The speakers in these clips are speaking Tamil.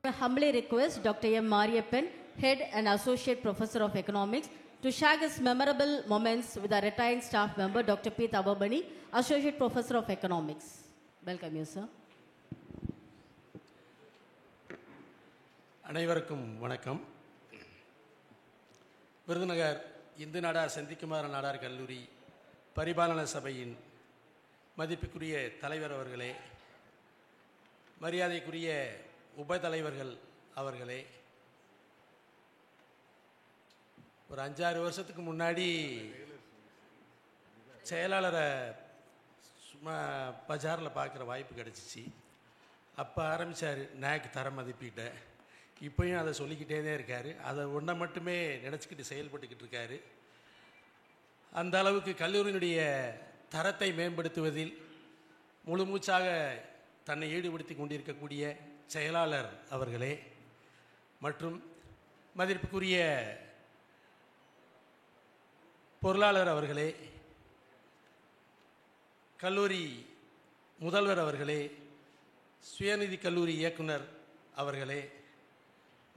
I humbly request Dr. M. Mariyappan, Head and Associate Professor of Economics, to share his memorable moments with our retiring staff member, Dr. P. Tavabani, Associate Professor of Economics. Welcome you, sir. அனைவருக்கும் வணக்கம். விருதுநகர் இந்து நாடார் செந்திக்குமார நாடார் கல்லூரி பரிபாலன சபையின் மதிப்புக்குரிய தலைவர் அவர்களே, மரியாதைக்குரிய உபதலைவர்கள் அவர்களே, ஒரு 5-6 வருஷத்துக்கு முன்னாடி செயலாளரை சும்மா பஜாரில் பார்க்குற வாய்ப்பு கிடச்சிச்சு. அப்போ ஆரம்பித்தார் நாக் தர மதிப்பீட்டை. இப்போயும் அதை சொல்லிக்கிட்டே தான் இருக்கார். அதை ஒன்றை மட்டுமே நினச்சிக்கிட்டு செயல்பட்டுக்கிட்டு இருக்கார். அந்த அளவுக்கு கல்லூரியினுடைய தரத்தை மேம்படுத்துவதில் முழு மூச்சாக தன்னை ஈடுபடுத்தி கொண்டிருக்கக்கூடிய செயலாளர் அவர்களே மற்றும் மதிப்புக்குரிய பொருளாளர் அவர்களே, கல்லூரி முதல்வர் அவர்களே, சுயநிதி கல்லூரி இயக்குனர் அவர்களே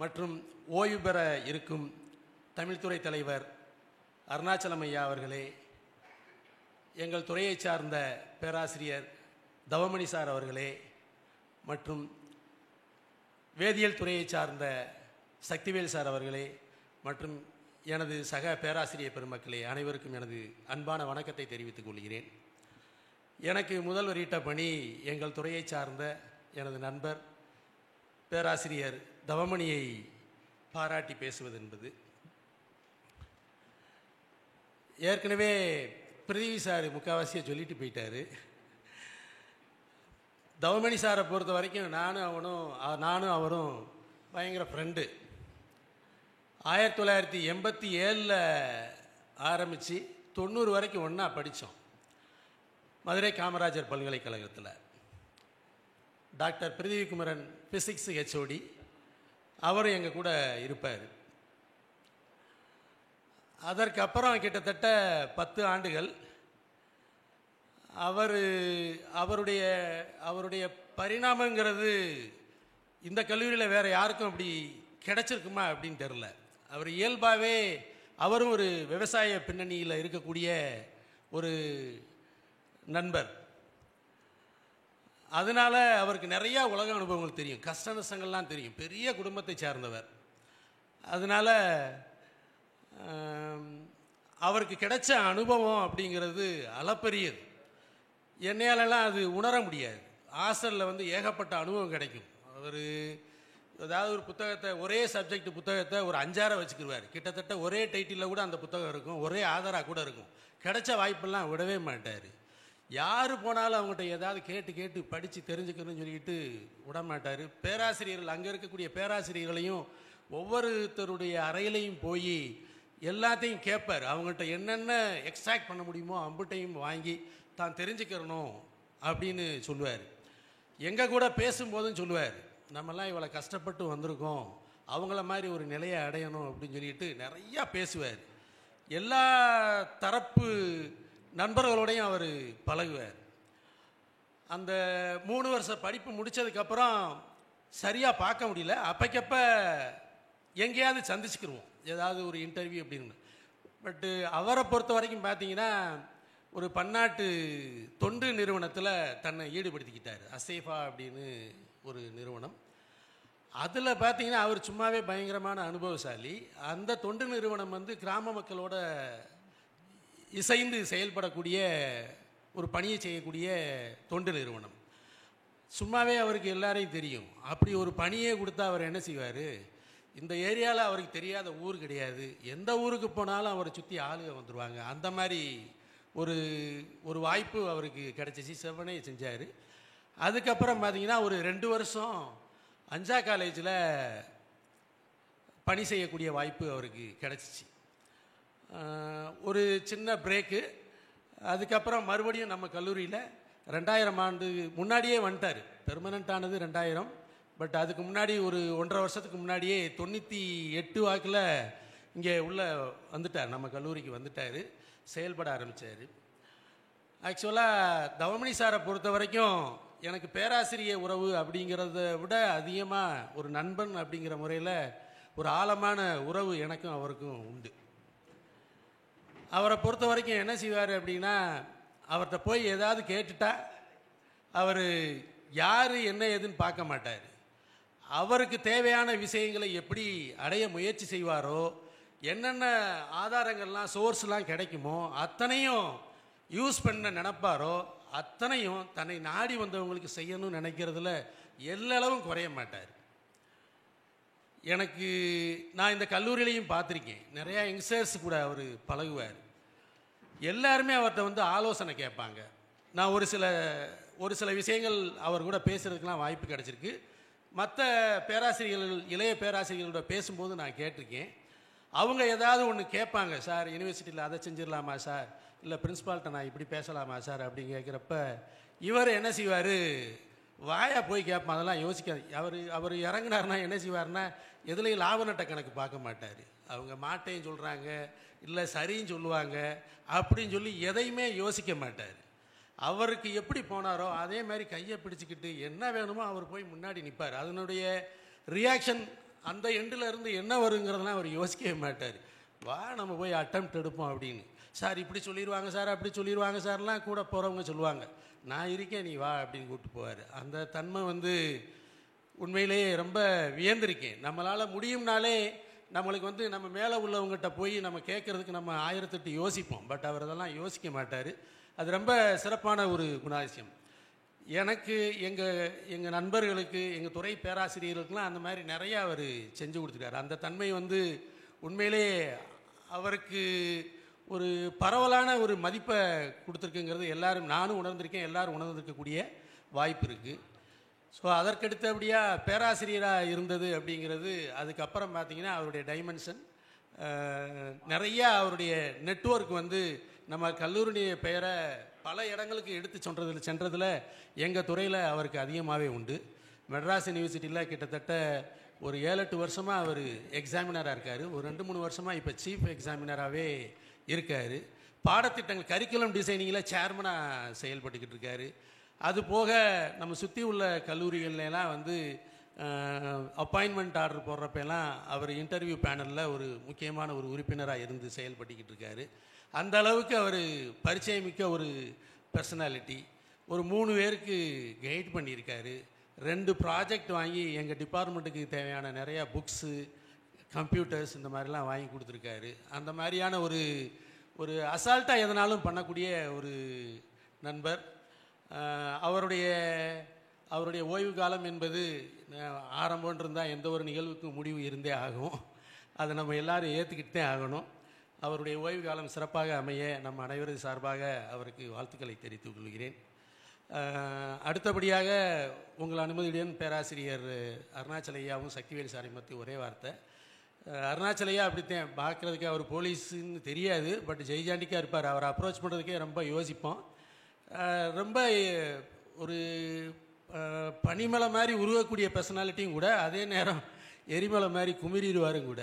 மற்றும் ஓய்வு பெற இருக்கும் தமிழ்துறை தலைவர் அருணாச்சலம் ஐயா அவர்களே, எங்கள் துறையை சார்ந்த பேராசிரியர் தவமணி சார் அவர்களே மற்றும் வேதியியல் துறையை சார்ந்த சக்திவேல் சார் அவர்களே மற்றும் எனது சக பேராசிரியர் பெருமக்களே, அனைவருக்கும் எனது அன்பான வணக்கத்தை தெரிவித்துக் கொள்கிறேன். எனக்கு முதல் வெளியிட்ட பணி எங்கள் துறையை சார்ந்த எனது நண்பர் பேராசிரியர் தவமணியை பாராட்டி பேசுவது என்பது. ஏற்கனவே பிரதீவி சார் முக்கால்வாசியை சொல்லிட்டு போயிட்டார். தவமணி சாரை பொறுத்த வரைக்கும் நானும் அவரும் பயங்கர ஃப்ரெண்டு. 1987 ஆரம்பித்து 90 வரைக்கும் ஒன்றா படித்தோம். மதுரை காமராஜர் பல்கலைக்கழகத்தில் டாக்டர் பிரதீவி குமரன் ஃபிசிக்ஸ் ஹெச்ஓடி, அவரும் எங்கள் கூட இருப்பார். அதற்கப்புறம் கிட்டத்தட்ட 10 ஆண்டுகள் அவருடைய பரிணாமங்கிறது இந்த கல்லூரியில் வேறு யாருக்கும் அப்படி கிடைச்சிருக்குமா அப்படின்னு தெரில. அவர் இயல்பாகவே அவரும் ஒரு விவசாய பின்னணியில் இருக்கக்கூடிய ஒரு நண்பர். அதனால் அவருக்கு நிறையா உலக அனுபவங்கள் தெரியும், கஷ்ட நஷ்டங்கள்லாம் தெரியும். பெரிய குடும்பத்தை சார்ந்தவர். அதனால் அவருக்கு கிடைச்ச அனுபவம் அப்படிங்கிறது அளப்பரியது. என்னையாலெல்லாம் அது உணர முடியாது. ஹாஸ்டலில் ஏகப்பட்ட அனுபவம் கிடைக்கும். அவர் ஏதாவது ஒரு புத்தகத்தை, ஒரே சப்ஜெக்ட் புத்தகத்தை ஒரு 5-6 வச்சுக்கிடுவார். கிட்டத்தட்ட ஒரே டைட்டிலில் கூட அந்த புத்தகம் இருக்கும், ஒரே ஆதாராக கூட இருக்கும். கிடைச்ச வாய்ப்பெல்லாம் விடவே மாட்டார். யார் போனாலும் அவங்ககிட்ட ஏதாவது கேட்டு படித்து தெரிஞ்சுக்கணும்னு சொல்லிட்டு விட மாட்டார். பேராசிரியர்கள், அங்கே இருக்கக்கூடிய பேராசிரியர்களையும் ஒவ்வொருத்தருடைய அறையிலையும் போய் எல்லாத்தையும் கேட்பார். அவங்கள்ட்ட என்னென்ன எக்ஸ்ட்ராக்ட் பண்ண முடியுமோ அம்புட்டையும் வாங்கி தான் தெரிஞ்சுக்கிறணும் அப்படின்னு சொல்லுவார். எங்கள் கூட பேசும்போதும் சொல்லுவார், நம்மலாம் இவ்வளோ கஷ்டப்பட்டு வந்திருக்கோம், அவங்கள மாதிரி ஒரு நிலையை அடையணும் அப்படின்னு சொல்லிட்டு நிறையா பேசுவார். எல்லா தரப்பு நண்பர்களோடையும் அவர் பழகுவார். அந்த 3 வருஷ படிப்பு முடித்ததுக்கப்புறம் சரியாக பார்க்க முடியல. அப்பக்கப்ப எங்கேயாவது சந்திச்சுக்கிடுவோம், ஏதாவது ஒரு இன்டர்வியூ அப்படின்னு. பட்டு அவரை பொறுத்த வரைக்கும் பார்த்தீங்கன்னா ஒரு பன்னாட்டு தொண்டு நிறுவனத்தில் தன்னை ஈடுபடுத்திக்கிட்டார். அசேஃபா அப்படின்னு ஒரு நிறுவனம். அதில் பார்த்தீங்கன்னா அவர் சும்மாவே பயங்கரமான அனுபவசாலி. அந்த தொண்டு நிறுவனம் கிராம மக்களோட இசைந்து செயல்படக்கூடிய ஒரு பணியை செய்யக்கூடிய தொண்டு நிறுவனம். சும்மாவே அவருக்கு எல்லாரையும் தெரியும். அப்படி ஒரு பணியே கொடுத்தா அவர் என்ன செய்வார்? இந்த ஏரியாவில் அவருக்கு தெரியாத ஊர் கிடையாது. எந்த ஊருக்கு போனாலும் அவரை சுற்றி ஆளுங்க வந்துடுவாங்க. அந்த மாதிரி ஒரு வாய்ப்பு அவருக்கு கிடச்சிச்சு. செவ்வனே செஞ்சார். அதுக்கப்புறம் பார்த்தீங்கன்னா ஒரு 2 வருஷம் அஞ்சா காலேஜில் பணி செய்யக்கூடிய வாய்ப்பு அவருக்கு கிடச்சிச்சு. ஒரு சின்ன பிரேக்கு. அதுக்கப்புறம் மறுபடியும் நம்ம கல்லூரியில் 2000 ஆண்டு முன்னாடியே வந்துட்டார். பெர்மனண்ட் ஆனது 2000. பட் அதுக்கு முன்னாடி ஒரு 1.5 வருஷத்துக்கு முன்னாடியே 98 வாக்கில் இங்கே வந்துட்டார், நம்ம கல்லூரிக்கு வந்துட்டார், செயல்பட ஆரம்பித்தார். ஆக்சுவலாக தவமணி சாரை பொறுத்த வரைக்கும் எனக்கு பேராசிரியர் உறவு அப்படிங்கிறத விட அதிகமாக ஒரு நண்பன் அப்படிங்கிற முறையில் ஒரு ஆழமான உறவு எனக்கும் அவருக்கும் உண்டு. அவரை பொறுத்த வரைக்கும் என்ன செய்வார் அப்படின்னா, அவர்கிட்ட போய் ஏதாவது கேட்டுட்டா அவர் யார் என்ன ஏதுன்னு பார்க்க மாட்டார். அவருக்கு தேவையான விஷயங்களை எப்படி அடைய முயற்சி செய்வாரோ, என்னென்ன ஆதாரங்கள்லாம் சோர்ஸ்லாம் கிடைக்குமோ அத்தனையும் யூஸ் பண்ண நினைப்பாரோ அத்தனையும் தன்னை நாடி வந்தவங்களுக்கு செய்யணும்னு நினைக்கிறதுல எல்லளவும் குறைய மாட்டார். எனக்கு நான் இந்த கல்லூரியிலையும் பார்த்துருக்கேன், நிறையா யங்ஸ்டர்ஸ் கூட அவர் பழகுவார். எல்லாருமே அவர்கிட்ட ஆலோசனை கேட்பாங்க. நான் ஒரு சில விஷயங்கள் அவர் கூட பேசுகிறதுக்கெலாம் வாய்ப்பு கிடச்சிருக்கு. மற்ற பேராசிரியர்கள், இளைய பேராசிரியர்களோட பேசும்போது நான் கேட்டிருக்கேன். அவங்க ஏதாவது ஒன்று கேட்பாங்க, சார் யூனிவர்சிட்டியில் அதை செஞ்சிடலாமா சார், இல்லை பிரின்ஸ்பால்கிட்ட நான் இப்படி பேசலாமா சார் அப்படின்னு கேட்குறப்ப இவர் என்ன செய்வார், வாயா போய் கேட்பான். அதெல்லாம் யோசிக்காது. அவர் இறங்கினார்னா என்ன செய்வார்னா, எதுலேயும் லாப நட்ட கணக்கு பார்க்க மாட்டார். அவங்க மாட்டையும் சொல்கிறாங்க, இல்லை சரின்னு சொல்லுவாங்க அப்படின்னு சொல்லி எதையுமே யோசிக்க மாட்டார். அவருக்கு எப்படி போனாரோ அதே மாதிரி கையை பிடிச்சிக்கிட்டு என்ன வேணுமோ அவர் போய் முன்னாடி நிற்பார். அதனுடைய ரியாக்ஷன் அந்த எண்டில் இருந்து என்ன வருங்கிறதுலாம் அவர் யோசிக்கவே மாட்டார். வா நம்ம போய் அட்டெம்ப்ட் எடுப்போம் அப்படின்னு. சார் இப்படி சொல்லிடுவாங்க சார், அப்படி சொல்லிடுவாங்க சார்லாம் கூட போகிறவங்க சொல்லுவாங்க. நான் இருக்கேன் நீ வா அப்படின்னு கூப்பிட்டு போவார். அந்த தன்மை உண்மையிலேயே ரொம்ப வியந்திருக்கேன். நம்மளால் முடியும்னாலே நம்மளுக்கு நம்ம மேலே உள்ளவங்ககிட்ட போய் நம்ம கேட்குறதுக்கு நம்ம 1008 யோசிப்போம். பட் அவர் அதெல்லாம் யோசிக்க மாட்டார். அது ரொம்ப சிறப்பான ஒரு குணாதிசயம். எனக்கு எங்கள் நண்பர்களுக்கு, எங்கள் துறை பேராசிரியர்களுக்கெலாம் அந்த மாதிரி நிறையா அவர் செஞ்சு கொடுத்துருக்காரு. அந்த தன்மை உண்மையிலே அவருக்கு ஒரு பரவலான ஒரு மதிப்பை கொடுத்துருக்குங்கிறது எல்லாரும், நானும் உணர்ந்திருக்கேன், எல்லோரும் உணர்ந்திருக்கக்கூடிய வாய்ப்பு இருக்குது. ஸோ அதற்கடுத்தபடியாக பேராசிரியராக இருந்தது அப்படிங்கிறது, அதுக்கப்புறம் பார்த்திங்கன்னா அவருடைய டைமென்ஷன் நிறையா, அவருடைய நெட்வொர்க் நம்ம கல்லூரியுடைய பெயரை பல இடங்களுக்கு எடுத்து சென்றதில் எங்கள் துறையில் அவருக்கு அதிகமாகவே உண்டு. மெட்ராஸ் யூனிவர்சிட்டியில் கிட்டத்தட்ட ஒரு 7-8 வருஷமாக அவர் எக்ஸாமினராக இருக்கார். ஒரு 2-3 வருஷமாக இப்போ சீஃப் எக்ஸாமினராகவே இருக்கார். பாடத்திட்டங்கள் கரிக்குலம் டிசைனிங்கில் சேர்மனாக செயல்பட்டுக்கிட்டு இருக்கார். அது போக நம்ம சுற்றி உள்ள கல்லூரிகள்லாம் அப்பாயின்மெண்ட் ஆர்டர் போடுறப்பெல்லாம் அவர் இன்டர்வியூ பேனலில் ஒரு முக்கியமான ஒரு உறுப்பினராக இருந்து செயல்பட்டுக்கிட்டு இருக்கார். அந்த அளவுக்கு அவர் பரிச்சயமிக்க ஒரு பர்சனாலிட்டி. ஒரு 3 பேருக்கு கைட் பண்ணியிருக்காரு. 2 ப்ராஜெக்ட் வாங்கி எங்கள் டிபார்ட்மெண்ட்டுக்கு தேவையான நிறையா புக்ஸு, கம்ப்யூட்டர்ஸ் இந்த மாதிரிலாம் வாங்கி கொடுத்துருக்காரு. அந்த மாதிரியான ஒரு அசால்ட்டாக எதனாலும் பண்ணக்கூடிய ஒரு நண்பர். அவருடைய ஓய்வு காலம் என்பது ஆரம்பம்னு இருந்தால் எந்த ஒரு நிகழ்வுக்கும் முடிவு இருந்தே ஆகும். அதை நம்ம எல்லோரும் ஏற்றுக்கிட்டே ஆகணும். அவருடைய ஓய்வு காலம் சிறப்பாக அமைய நம்ம அனைவரது சார்பாக அவருக்கு வாழ்த்துக்களை தெரிவித்துக் கொள்கிறேன். அடுத்தபடியாக உங்கள் அனுமதியுடன் பேராசிரியர் அருணாச்சலையாவும் சக்திவேல் சாரை பற்றி ஒரே வார்த்தை. அருணாச்சலையா அப்படித்தான் பார்க்குறதுக்கு அவர் போலீஸுன்னு தெரியாது, பட் ஜெய்ஜாண்டிக்காக இருப்பார். அவரை அப்ரோச் பண்ணுறதுக்கே ரொம்ப யோசிப்போம். ரொம்ப ஒரு பனிமலை மாதிரி உருவக்கூடிய பர்சனாலிட்டியும் கூட, அதே நேரம் எரிமலை மாதிரி குமிரிடுவாரும் கூட.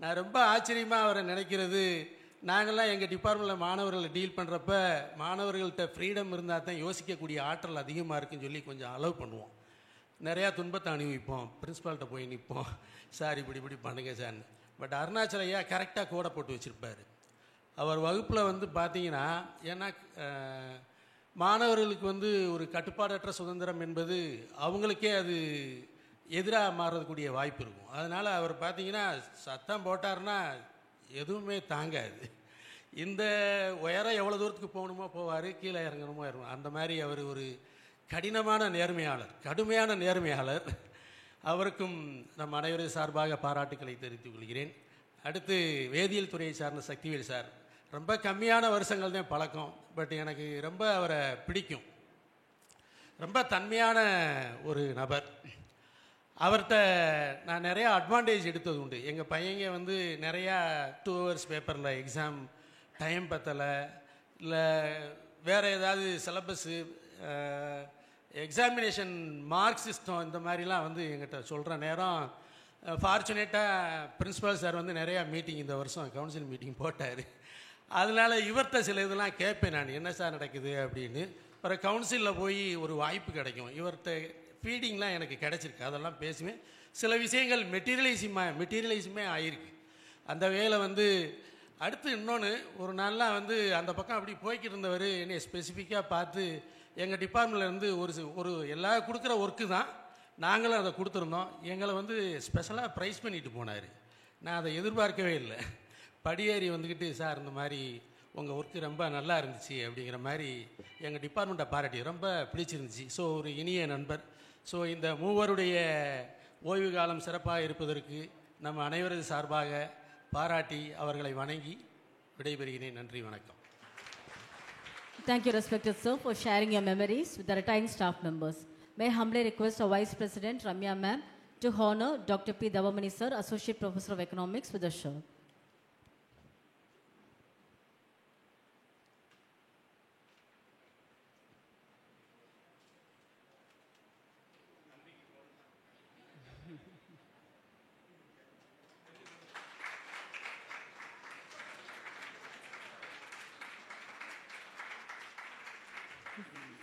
நான் ரொம்ப ஆச்சரியமாக அவரை நினைக்கிறது, நாங்கள்லாம் எங்கள் டிபார்ட்மெண்ட்டில் மாணவர்களை டீல் பண்ணுறப்ப மாணவர்கள்ட்ட ஃப்ரீடம் இருந்தால் தான் யோசிக்கக்கூடிய ஆற்றல் அதிகமாக இருக்குன்னு சொல்லி கொஞ்சம் அலோவ் பண்ணுவோம். நிறையா துன்பத்தை அனுபவிப்போம், பிரின்ஸ்பால்கிட்ட போய் நிற்போம், சார் இப்படி பண்ணுங்க சார்னு. பட் அருணாச்சலையா கரெக்டாக கோடை போட்டு வச்சுருப்பார். அவர் வகுப்பில் பார்த்தீங்கன்னா, ஏன்னா மாணவர்களுக்கு ஒரு கட்டுப்பாடற்ற சுதந்திரம் என்பது அவங்களுக்கே அது எதிராக மாறக்கூடிய வாய்ப்பு இருக்கும். அதனால் அவர் பார்த்தீங்கன்னா சத்தம் போட்டார்னா எதுவுமே தாங்காது. இந்த உயரம் எவ்வளோ தூரத்துக்கு போகணுமோ போவார், கீழே இறங்கணுமோ இறங்கணும். அந்த மாதிரி அவர் ஒரு கடினமான நேர்மையாளர், கடுமையான நேர்மையாளர். அவருக்கும் நம் அனைவரும் சார்பாக பாராட்டுக்களை தெரிவித்துக் கொள்கிறேன். அடுத்து வேதியியல் துறையை சார்ந்த சக்திவேல் சார். ரொம்ப கம்மியான வருஷங்கள் தான் பழக்கம், பட் எனக்கு ரொம்ப அவரை பிடிக்கும். ரொம்ப தன்மையான ஒரு நபர். அவர்கிட்ட நான் நிறையா அட்வான்டேஜ் எடுத்தது உண்டு. எங்கள் பையங்க நிறையா 2 hours பேப்பரில் எக்ஸாம் டைம் பத்தலை, இல்லை வேறு ஏதாவது சிலபஸ்ஸு, எக்ஸாமினேஷன் மார்க் சிஸ்டம் இந்த மாதிரிலாம் எங்கிட்ட சொல்கிற நேரம், ஃபார்ச்சுனேட்டாக பிரின்ஸிபால் சார் நிறையா மீட்டிங் இந்த வருஷம் கவுன்சில் மீட்டிங் போட்டார். அதனால் இவர்கிட்ட சில இதெல்லாம் கேட்பேன் நான், என்ன சார் நடக்குது அப்படின்னு. அப்புறம் கவுன்சிலில் போய் ஒரு வாய்ப்பு கிடைக்கும். இவர்கிட்ட ஃபீடிங்லாம் எனக்கு கிடச்சிருக்கு, அதெல்லாம் பேசுவேன். சில விஷயங்கள் மெட்டீரியலைஸுமே ஆகிருக்கு. அந்த வேலை வந்து அடுத்து இன்னொன்று ஒரு நாள்லாம் வந்து அந்த பக்கம் அப்படி போய்கிட்டு இருந்தவர் என்னை ஸ்பெசிஃபிக்காக பார்த்து எங்கள் டிபார்ட்மெண்ட்லேருந்து ஒரு எல்லா கொடுக்குற ஒர்க்கு தான் நாங்களும் அதை கொடுத்துருந்தோம், எங்களை வந்து ஸ்பெஷலாக ப்ரைஸ் பண்ணிட்டு போனார். நான் அதை எதிர்பார்க்கவே இல்லை. படியேறி வந்துக்கிட்டு, சார் இந்த மாதிரி உங்கள் ஒர்க்கு ரொம்ப நல்லா இருந்துச்சு அப்படிங்கிற மாதிரி எங்கள் டிபார்ட்மெண்ட்டை பாராட்டி ரொம்ப பிடிச்சிருந்துச்சு. ஸோ ஒரு இனிய நண்பர். ஸோ இந்த மூவருடைய ஓய்வு காலம் சிறப்பாக இருப்பதற்கு நம்ம அனைவரது சார்பாக பாராட்டி அவர்களை வணங்கி விடைபெறுகிறேன். நன்றி, வணக்கம். Thank you, respected sir, for sharing your memories with the retiring staff members. May I humbly request our Vice President Ramya ma'am to honor Dr. P. Davamani sir, Associate Professor of Economics, with a shirt.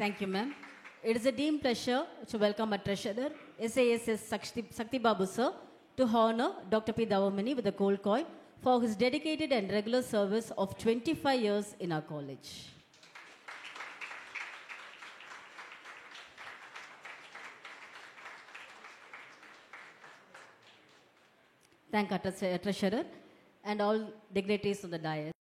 Thank you, ma'am. It is a deep pleasure to welcome our treasurer, SASS Sakti Babu sir, to honor Dr. P. Davamani with a gold coin for his dedicated and regular service of 25 years in our college. Thank our treasurer and all dignitaries on the dais.